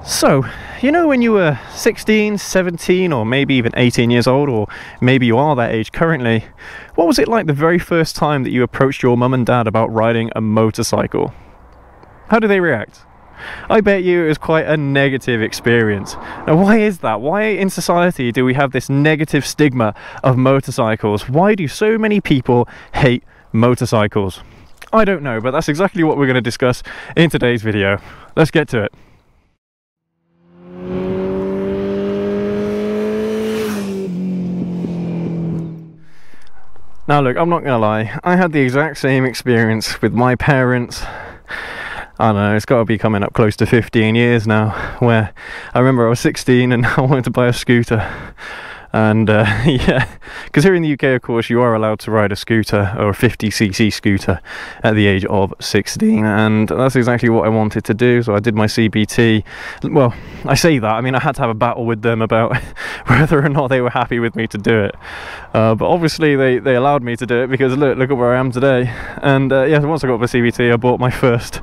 So, you know, when you were 16, 17, or maybe even 18 years old, or maybe you are that age currently, what was it like the very first time that you approached your mum and dad about riding a motorcycle? How did they react? I bet you it was quite a negative experience. Now, why is that? Why in society do we have this negative stigma of motorcycles? Why do so many people hate motorcycles? I don't know, but that's exactly what we're going to discuss in today's video. Let's get to it. Now look, I'm not gonna lie, I had the exact same experience with my parents. I don't know, it's got to be coming up close to 15 years now, where I remember I was 16 and I wanted to buy a scooter. And yeah, because here in the UK, of course, you are allowed to ride a scooter, or a 50cc scooter, at the age of 16, and that's exactly what I wanted to do. So I did my CBT. Well, I say that, I mean, I had to have a battle with them about whether or not they were happy with me to do it, but obviously they allowed me to do it, because look at where I am today. And yeah, once I got my CBT, I bought my first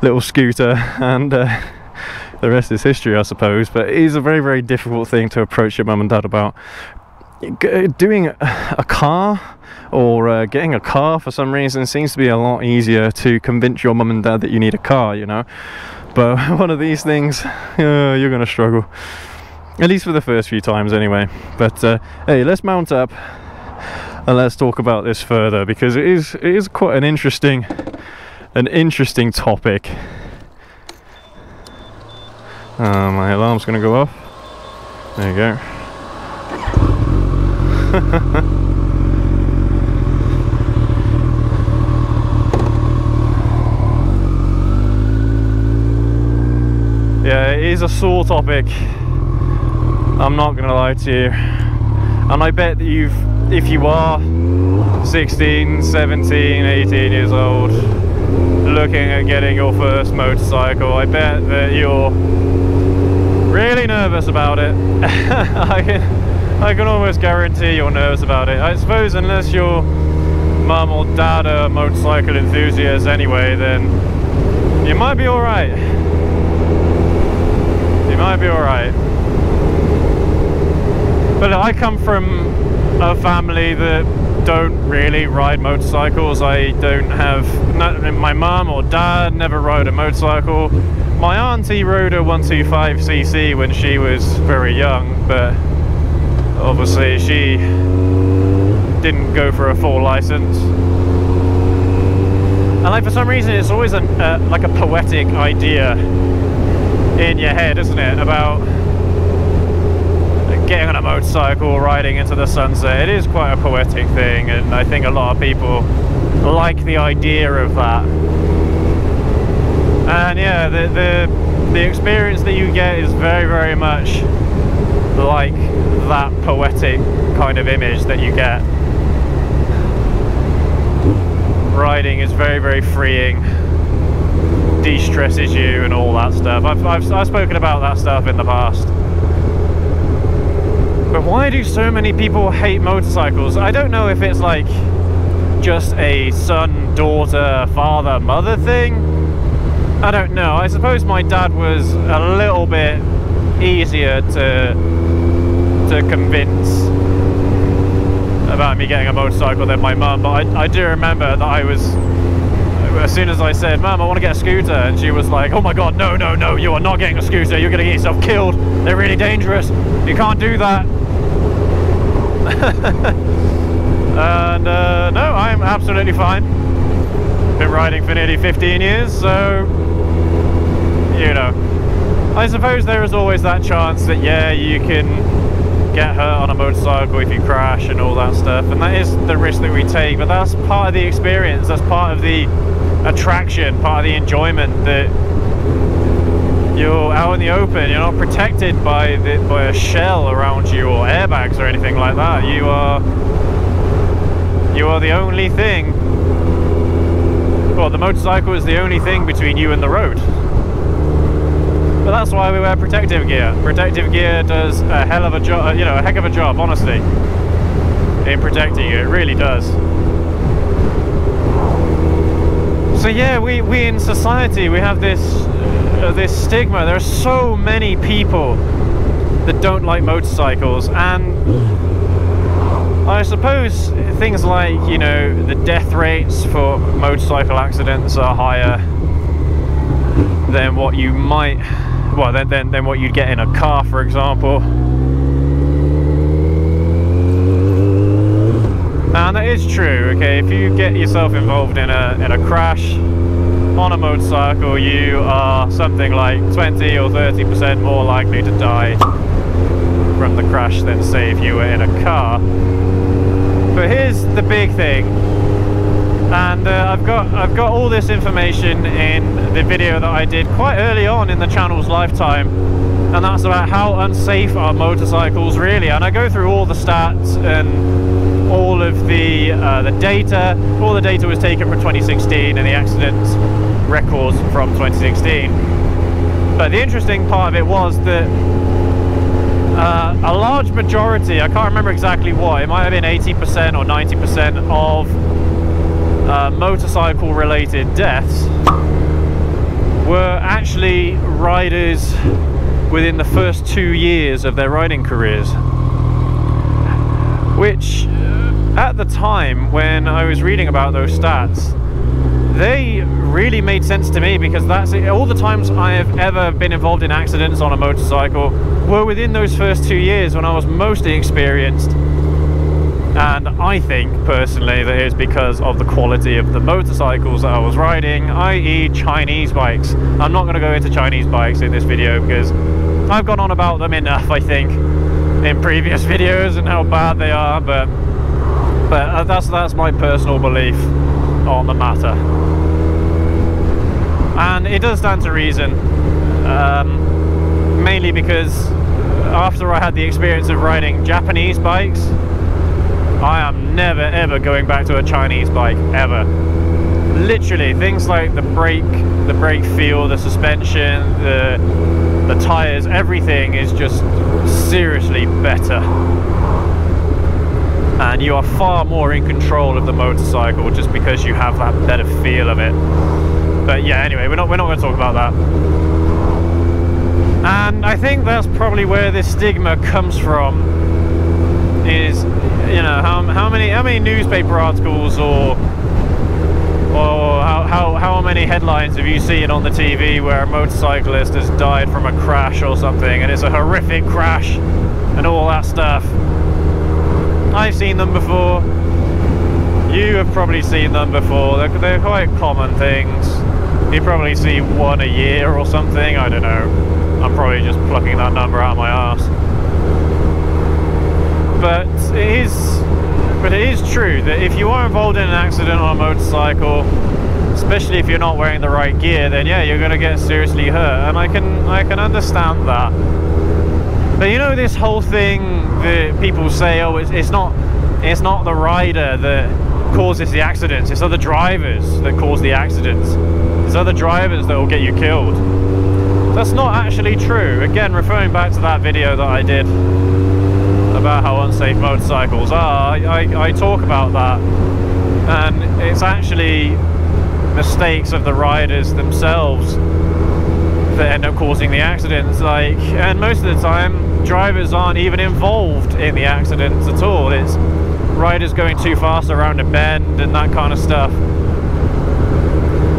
little scooter, and the rest is history, I suppose. But it is a very, very difficult thing to approach your mum and dad about. Doing a car, or getting a car, for some reason seems to be a lot easier to convince your mum and dad that you need a car, you know. But one of these things, you're going to struggle, at least for the first few times anyway. But hey, let's mount up and let's talk about this further, because it is quite an interesting topic. My alarm's going to go off. There you go. Yeah, it is a sore topic, I'm not going to lie to you. And I bet that if you are 16, 17, 18 years old, looking at getting your first motorcycle, I bet that you're really nervous about it. I can almost guarantee you're nervous about it. I suppose unless your mum or dad are motorcycle enthusiasts anyway, then you might be alright. You might be alright. But look, I come from a family that don't really ride motorcycles. I don't have, my mum or dad never rode a motorcycle. My auntie rode a 125cc when she was very young, but obviously she didn't go for a full license. And like, for some reason it's always like a poetic idea in your head, isn't it, about getting on a motorcycle, riding into the sunset. It is quite a poetic thing, and I think a lot of people like the idea of that. And yeah, the experience that you get is very, very much like that poetic kind of image that you get. Riding is very, very freeing, de-stresses you and all that stuff. I've spoken about that stuff in the past. But why do so many people hate motorcycles? I don't know if it's like just a son, daughter, father, mother thing. I don't know. I suppose my dad was a little bit easier to convince about me getting a motorcycle than my mum. But I do remember that I was, as soon as I said, "Mum, I want to get a scooter," and she was like, "Oh my god, no, no, no, you are not getting a scooter. You're going to get yourself killed. They're really dangerous. You can't do that." And no, I'm absolutely fine. Been riding for nearly 15 years, so, you know, I suppose there is always that chance that, yeah, you can get hurt on a motorcycle if you crash and all that stuff, and that is the risk that we take. But that's part of the experience, that's part of the attraction, part of the enjoyment, that you're out in the open, you're not protected by a shell around you or airbags or anything like that. You are the only thing, well, the motorcycle is the only thing between you and the road. But that's why we wear protective gear. Protective gear does a hell of a job, you know, a heck of a job, honestly, in protecting you. It really does. So yeah, we in society, we have this stigma. There are so many people that don't like motorcycles, and I suppose things like, you know, the death rates for motorcycle accidents are higher than what you might, well, than what you'd get in a car, for example. And that is true, okay? If you get yourself involved in a crash on a motorcycle, you are something like 20 or 30% more likely to die from the crash than, say, if you were in a car. But here's the big thing, and I've got all this information in the video that I did quite early on in the channel's lifetime, and that's about how unsafe are motorcycles really. And I go through all the stats and all of the data. All the data was taken from 2016 and the accidents records from 2016. But the interesting part of it was that a large majority, I can't remember exactly what, it might have been 80% or 90% of motorcycle related deaths were actually riders within the first 2 years of their riding careers, which at the time when I was reading about those stats, they really made sense to me, because that's it. All the times I have ever been involved in accidents on a motorcycle were within those first 2 years when I was mostly experienced. And I think personally that it's because of the quality of the motorcycles that I was riding, i.e. Chinese bikes. I'm not going to go into Chinese bikes in this video because I've gone on about them enough, I think, in previous videos and how bad they are, but that's my personal belief on the matter. And it does stand to reason, mainly because after I had the experience of riding Japanese bikes, I am never ever going back to a Chinese bike, ever. Literally, things like the brake feel, the suspension, the tires, everything is just seriously better. And you are far more in control of the motorcycle just because you have that better feel of it. But yeah, anyway, we're not going to talk about that. And I think that's probably where this stigma comes from. Is, you know, how many newspaper articles or how many headlines have you seen on the TV where a motorcyclist has died from a crash or something, and it's a horrific crash and all that stuff. I've seen them before. You have probably seen them before. They're quite common things. You probably see one a year or something. I don't know. I'm probably just plucking that number out of my arse. But it is true that if you are involved in an accident on a motorcycle, especially if you're not wearing the right gear, then yeah, you're going to get seriously hurt. And I can understand that. But you know, this whole thing that people say, oh, it's not the rider that causes the accidents, it's other drivers that cause the accidents. It's other drivers that will get you killed. That's not actually true. Again, referring back to that video that I did about how unsafe motorcycles are, I talk about that, and it's actually mistakes of the riders themselves that end up causing the accidents. And most of the time drivers aren't even involved in the accidents at all. It's riders going too fast around a bend and that kind of stuff.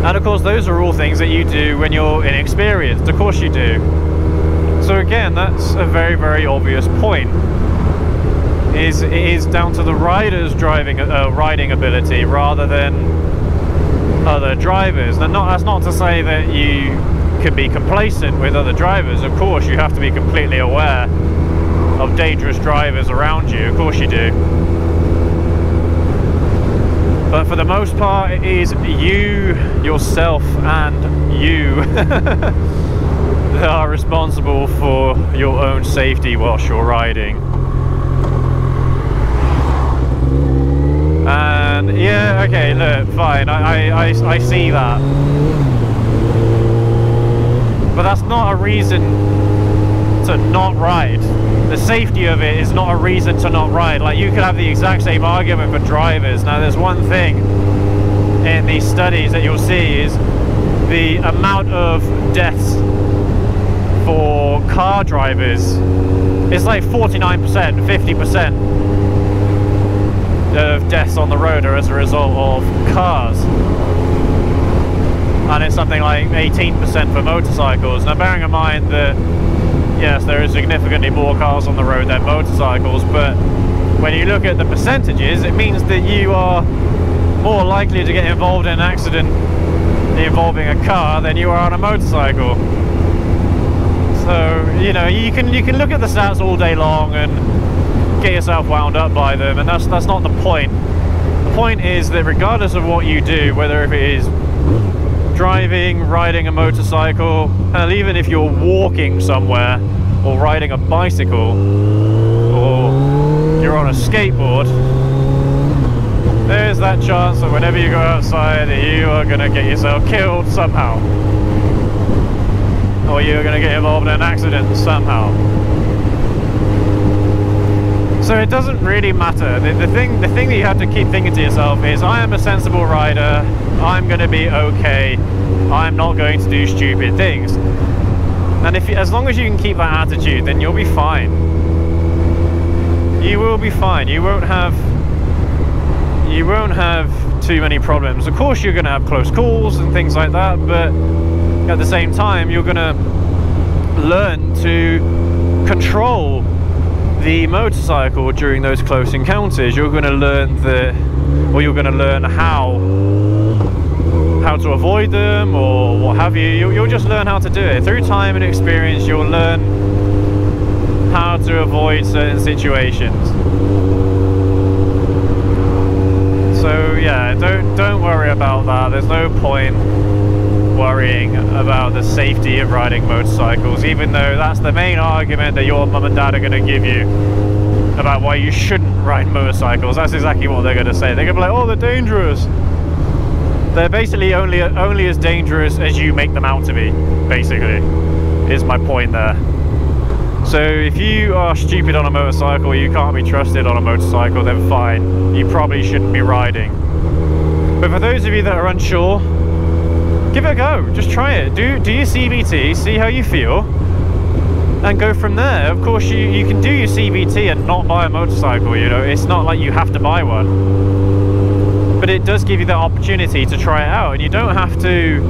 And of course those are all things that you do when you're inexperienced. Of course you do. So again, that's a very, very obvious point. It is down to the rider's riding ability rather than other drivers. And that's not to say that you could be complacent with other drivers. Of course you have to be completely aware of dangerous drivers around you. Of course you do. But for the most part, it is you, yourself, and you that are responsible for your own safety whilst you're riding. And yeah, okay, look, fine, I see that. But that's not a reason to not ride. The safety of it is not a reason to not ride. Like, you could have the exact same argument for drivers. Now there's one thing, in these studies that you'll see is the amount of deaths for car drivers is like 49%, 50% of deaths on the road are as a result of cars. And it's something like 18% for motorcycles. Now, bearing in mind that, yes, there is significantly more cars on the road than motorcycles, but when you look at the percentages, it means that you are more likely to get involved in an accident involving a car than you are on a motorcycle. So, you know, you can look at the stats all day long and get yourself wound up by them, and that's not the point. The point is that regardless of what you do, whether if it is driving, riding a motorcycle, and even if you're walking somewhere or riding a bicycle or you're on a skateboard, there's that chance that whenever you go outside you are going to get yourself killed somehow, or you're going to get involved in an accident somehow. So it doesn't really matter. The thing that you have to keep thinking to yourself is, I am a sensible rider, I'm going to be okay, I'm not going to do stupid things. And as long as you can keep that attitude, then you'll be fine. You will be fine. You won't have too many problems. Of course you're going to have close calls and things like that, but at the same time you're going to learn to control the motorcycle during those close encounters. You're going to learn you're going to learn how to avoid them or what have you. You'll just learn how to do it. Through time and experience, you'll learn how to avoid certain situations. So yeah, don't worry about that. There's no point worrying about the safety of riding motorcycles, even though that's the main argument that your mum and dad are going to give you about why you shouldn't ride motorcycles. That's exactly what they're going to say. They're going to be like, oh, they're dangerous. They're basically only as dangerous as you make them out to be, basically, is my point there. So if you are stupid on a motorcycle, you can't be trusted on a motorcycle, then fine, you probably shouldn't be riding. But for those of you that are unsure, give it a go. Just try it. Do your CBT, see how you feel, and go from there. Of course, you can do your CBT and not buy a motorcycle, you know. It's not like you have to buy one. But it does give you the opportunity to try it out, and you don't have to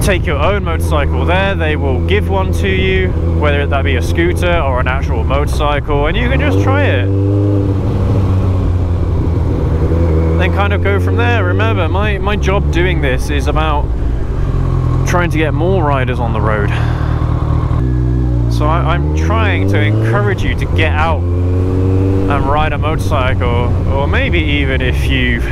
take your own motorcycle there. They will give one to you, whether that be a scooter or an actual motorcycle, and you can just try it. Then kind of go from there. Remember, my job doing this is about trying to get more riders on the road. So I'm trying to encourage you to get out and ride a motorcycle, or maybe even if you've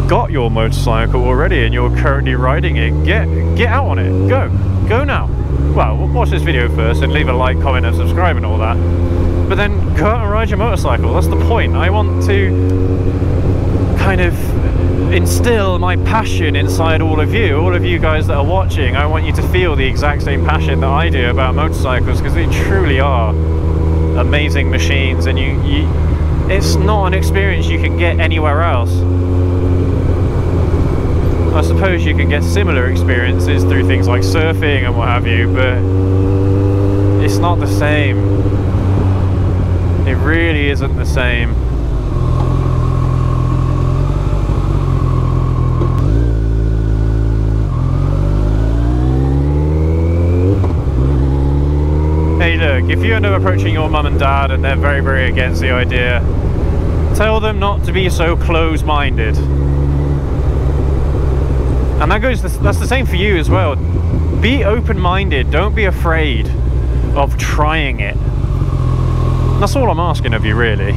got your motorcycle already and you're currently riding it, get out on it. Go now. Well, watch this video first and leave a like, comment and subscribe and all that, but then go out and ride your motorcycle. That's the point. I want to kind of instill my passion inside all of you guys that are watching. I want you to feel the exact same passion that I do about motorcycles, because they truly are amazing machines, and it's not an experience you can get anywhere else. I suppose you can get similar experiences through things like surfing and what have you, but it's not the same. It really isn't the same. Hey look, if you end up approaching your mum and dad and they're very, very against the idea, tell them not to be so close-minded. And that's the same for you as well. Be open-minded, don't be afraid of trying it. That's all I'm asking of you, really.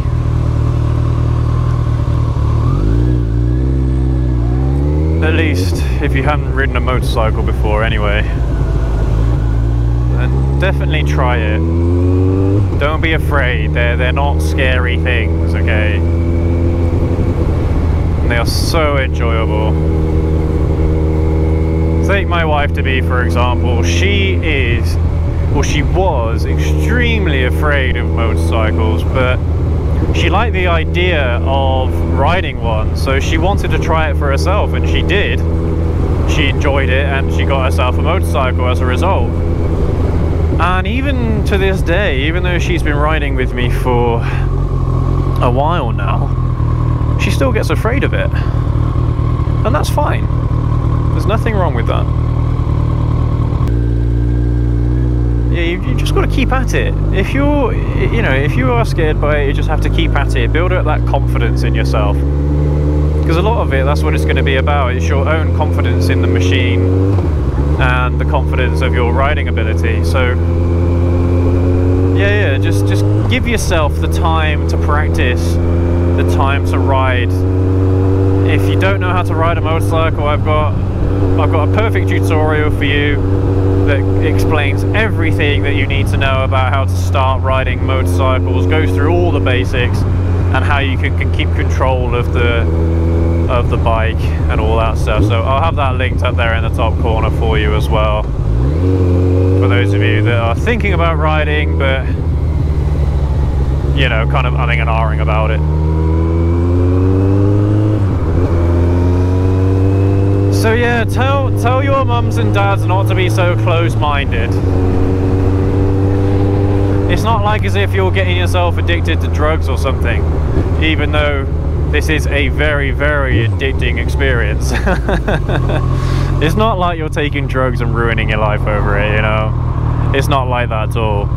At least if you haven't ridden a motorcycle before anyway, then definitely try it. Don't be afraid, they're not scary things, okay? And they are so enjoyable. Take my wife to be, for example. She was extremely afraid of motorcycles, but she liked the idea of riding one, so she wanted to try it for herself, and she did. She enjoyed it, and she got herself a motorcycle as a result. And even to this day, even though she's been riding with me for a while now, she still gets afraid of it. And that's fine. There's nothing wrong with that. Yeah, you just got to keep at it. If you're, you know, if you are scared by it, you just have to keep at it. Build up that confidence in yourself. Because a lot of it, that's what it's going to be about. It's your own confidence in the machine and the confidence of your riding ability. So yeah, just give yourself the time to practice, the time to ride. If you don't know how to ride a motorcycle, I've got a perfect tutorial for you that explains everything that you need to know about how to start riding motorcycles, goes through all the basics and how you can keep control of the bike and all that stuff. So I'll have that linked up there in the top corner for you as well, for those of you that are thinking about riding but, you know, kind of umming and ahhing about it. So yeah, tell your mums and dads not to be so close-minded. It's not like as if you're getting yourself addicted to drugs or something, even though this is a very, very addicting experience. It's not like you're taking drugs and ruining your life over it, you know? It's not like that at all.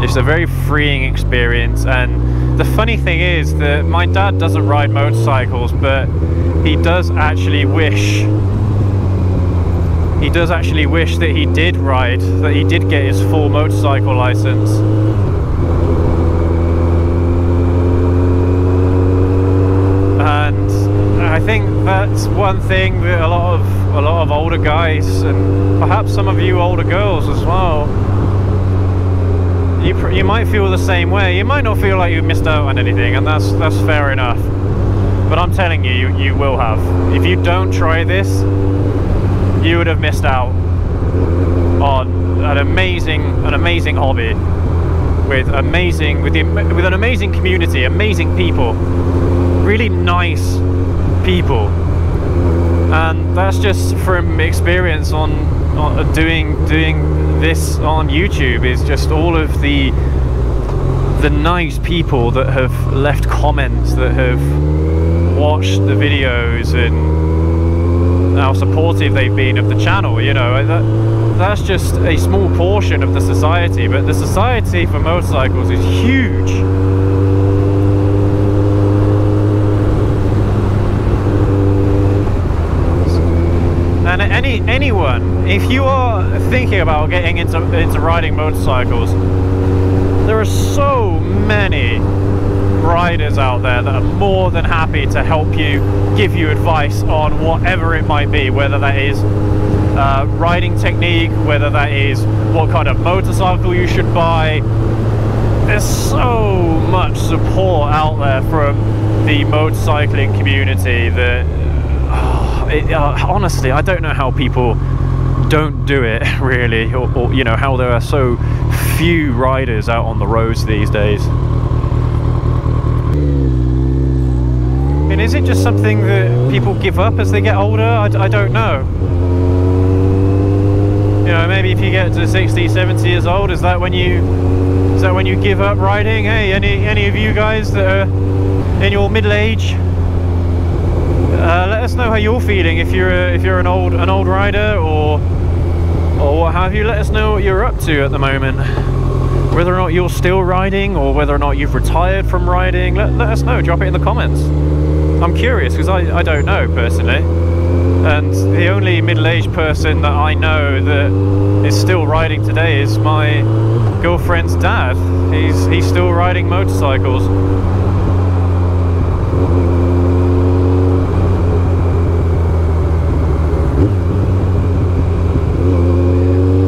It's a very freeing experience, and the funny thing is that my dad doesn't ride motorcycles, but he does actually wish that he did ride, that he did get his full motorcycle license. And I think that's one thing that a lot of older guys, and perhaps some of you older girls as well, you might feel the same way. You might not feel like you missed out on anything, and that's fair enough. But I'm telling you, you will have. If you don't try this, you would have missed out on an amazing hobby with an amazing community, amazing people, really nice people. And that's just from experience on doing this on YouTube. Is just all of the nice people that have left comments, that have watched the videos, and how supportive they've been of the channel. You know, that's just a small portion of the society, but the society for motorcycles is huge. And anyone, if you are thinking about getting into riding motorcycles, there are so many riders out there that are more than happy to help you, give you advice on whatever it might be, whether that is riding technique, whether that is what kind of motorcycle you should buy. There's so much support out there from the motorcycling community that honestly, I don't know how people don't do it, really, or you know, how there are so few riders out on the roads these days. And is it just something that people give up as they get older? I don't know. You know, maybe if you get to 60, 70 years old, is that when you give up riding? Hey, any of you guys that are in your middle age, let us know how you're feeling. If you're an old rider or what have you, let us know what you're up to at the moment. Whether or not you're still riding, or whether or not you've retired from riding, let us know. Drop it in the comments. I'm curious, because I don't know personally. And the only middle-aged person that I know that is still riding today is my girlfriend's dad. He's still riding motorcycles.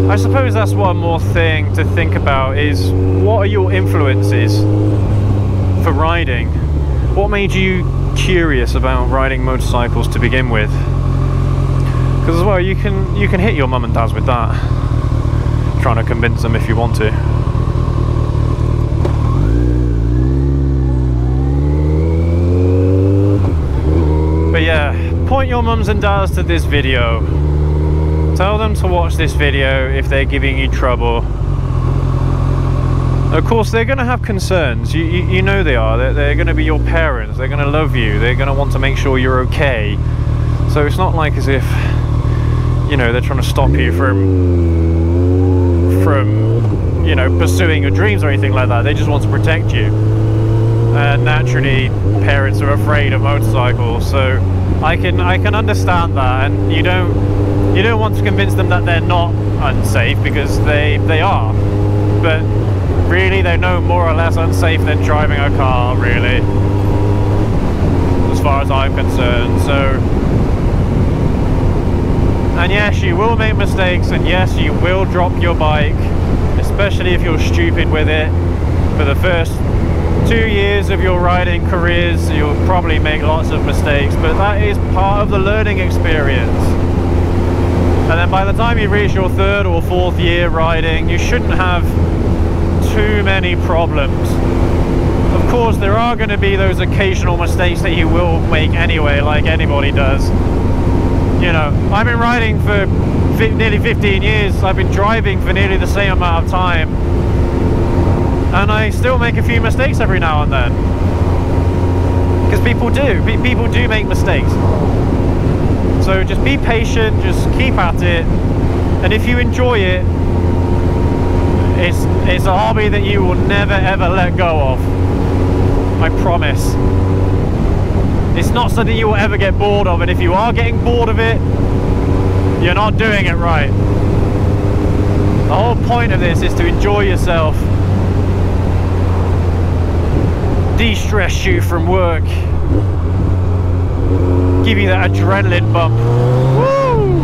I suppose that's one more thing to think about, is what are your influences for riding? What made you curious about riding motorcycles to begin with? Because as well, you can hit your mum and dads with that, trying to convince them if you want to. point your mums and dads to this video. Tell them to watch this video if they're giving you trouble. Of course, they're going to have concerns. You know they are. They're going to be your parents. They're going to love you. They're going to want to make sure you're okay. So it's not like as if, you know, they're trying to stop you from, you know, pursuing your dreams or anything like that. They just want to protect you. And naturally, parents are afraid of motorcycles. So I can understand that, and you don't want to convince them that they're not unsafe, because they are. But really, they're no more or less unsafe than driving a car, really, as far as I'm concerned. So, and yes, you will make mistakes, and yes, you will drop your bike, especially if you're stupid with it. For the first 2 years of your riding careers, you'll probably make lots of mistakes, but that is part of the learning experience. And then by the time you reach your 3rd or 4th year riding, you shouldn't have too many problems. Of course, there are going to be those occasional mistakes that you will make anyway, like anybody does. You know, I've been riding for nearly 15 years. I've been driving for nearly the same amount of time, and I still make a few mistakes every now and then, because people do make mistakes. So just be patient, just keep at it, and if you enjoy it, it's a hobby that you will never ever let go of. I promise. It's not something you will ever get bored of, and if you are getting bored of it, you're not doing it right. The whole point of this is to enjoy yourself, de-stress you from work, give you that adrenaline bump. Woo!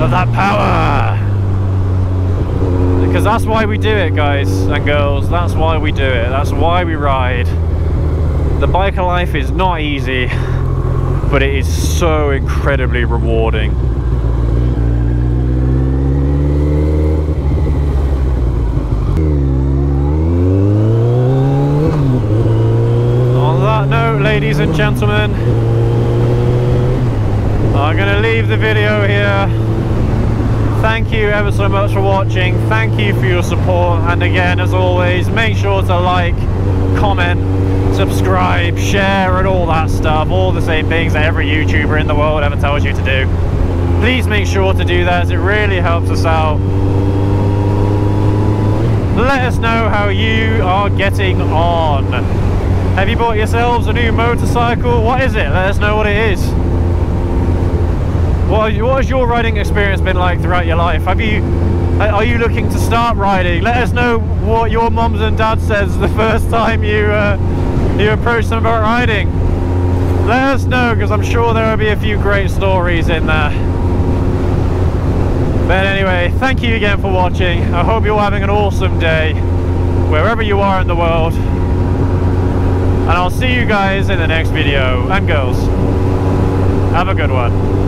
Of that power. Because that's why we do it, guys and girls. That's why we do it. That's why we ride. The biker life is not easy, but it is so incredibly rewarding. On that note, ladies and gentlemen, I'm going to leave the video here. Thank you ever so much for watching. Thank you for your support, and again, as always, make sure to like, comment, subscribe, share, and all that stuff, all the same things that every YouTuber in the world ever tells you to do. Please make sure to do that, as it really helps us out. Let us know how you are getting on. Have you bought yourselves a new motorcycle? What is it? Let us know what it is. What has your riding experience been like throughout your life? Are you looking to start riding? Let us know what your mums and dads says the first time you approach them about riding. Let us know, because I'm sure there will be a few great stories in there. But anyway, thank you again for watching. I hope you're having an awesome day wherever you are in the world, and I'll see you guys in the next video. And girls, have a good one.